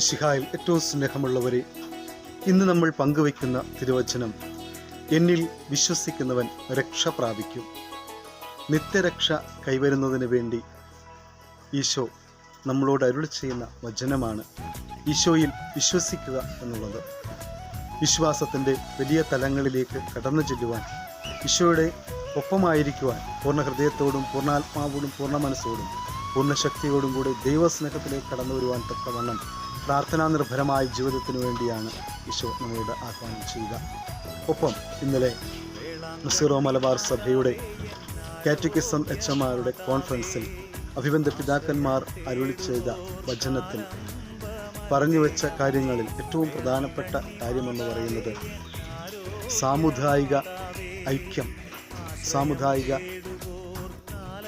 മിശിഹായിൽ ഏറ്റവും സ്നേഹമുള്ളവരെ, ഇന്ന് നമ്മൾ പങ്കുവയ്ക്കുന്ന തിരുവചനം, എന്നിൽ വിശ്വസിക്കുന്നവൻ രക്ഷ പ്രാപിക്കും. നിത്യരക്ഷ കൈവരുന്നതിന് വേണ്ടി ഈശോ നമ്മളോട് അരുളി ചെയ്യുന്ന വചനമാണ് ഈശോയിൽ വിശ്വസിക്കുക എന്നുള്ളത്. വിശ്വാസത്തിൻ്റെ വലിയ തലങ്ങളിലേക്ക് കടന്നു ചെല്ലുവാൻ, ഈശോയുടെ ഒപ്പമായിരിക്കുവാൻ, പൂർണ്ണ ഹൃദയത്തോടും പൂർണ്ണാത്മാവോടും പൂർണ്ണ മനസ്സോടും പൂർണ്ണശക്തിയോടും കൂടി ദൈവസ്നേഹത്തിലേക്ക് കടന്നു വരുവാൻ തക്കവണ്ണം പ്രാർത്ഥനാ നിർഭരമായ ജീവിതത്തിനു വേണ്ടിയാണ് ഈശോ നമ്മളോട് ആഹ്വാനം ചെയ്യുക. ഒപ്പം ഇന്നലെ മിസോറോ മലബാർ സഭയുടെ കാറ്റക്കിസം എച്ച്എമാരുടെ കോൺഫറൻസിൽ അഭിബന്ധ പിതാക്കന്മാർ അരുളി ചെയ്ത വചനത്തിൽ പറഞ്ഞുവെച്ച കാര്യങ്ങളിൽ ഏറ്റവും പ്രധാനപ്പെട്ട കാര്യമെന്ന് പറയുന്നത് സാമുദായിക ഐക്യം, സാമുദായിക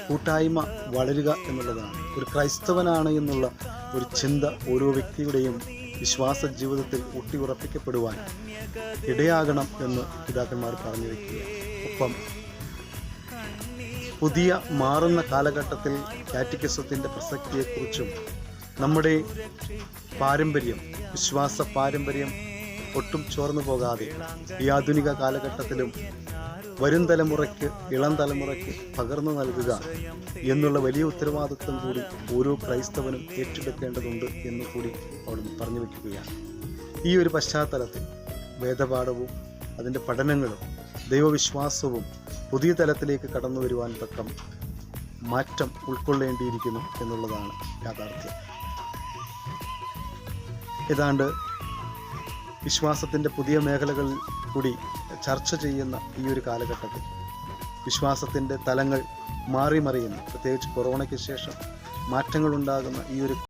കൂട്ടായ്മ വളരുക എന്നുള്ളതാണ്. ഒരു ക്രൈസ്തവനാണ് എന്നുള്ള ഒരു ചിന്ത ഓരോ വ്യക്തിയുടെയും വിശ്വാസ ജീവിതത്തിൽ ഊട്ടിയുറപ്പിക്കപ്പെടുവാൻ ഇടയാകണം എന്ന് പിതാക്കന്മാർ പറഞ്ഞു വയ്ക്കുക. ഒപ്പം പുതിയ മാറുന്ന കാലഘട്ടത്തിൽ കാറ്റക്കിസത്തിൻ്റെ പ്രസക്തിയെക്കുറിച്ചും നമ്മുടെ പാരമ്പര്യം, വിശ്വാസ പാരമ്പര്യം ഒട്ടും ചോർന്നു പോകാതെ ഈ ആധുനിക കാലഘട്ടത്തിലും വരും തലമുറയ്ക്ക്, ഇളം തലമുറയ്ക്ക് പകർന്നു നൽകുക എന്നുള്ള വലിയ ഉത്തരവാദിത്വം കൂടി ഓരോ ക്രൈസ്തവനും ഏറ്റെടുക്കേണ്ടതുണ്ട് എന്ന് കൂടി അവിടെ പറഞ്ഞു വയ്ക്കുകയാണ്. ഈ ഒരു പശ്ചാത്തലത്തിൽ വേദപാഠവും അതിൻ്റെ പഠനങ്ങളും ദൈവവിശ്വാസവും പുതിയ തലത്തിലേക്ക് കടന്നു വരുവാൻ തക്കം മാറ്റം ഉൾക്കൊള്ളേണ്ടിയിരിക്കുന്നു എന്നുള്ളതാണ് യാഥാർത്ഥ്യം. ഏതാണ്ട് വിശ്വാസത്തിൻ്റെ പുതിയ മേഖലകളിൽ കൂടി ചർച്ച ചെയ്യുന്ന ഈ ഒരു കാലഘട്ടത്തിൽ വിശ്വാസത്തിൻ്റെ തലങ്ങൾ മാറി മറിയുന്നു. പ്രത്യേകിച്ച് കൊറോണയ്ക്ക് ശേഷം മാറ്റങ്ങളുണ്ടാകുന്ന ഈ ഒരു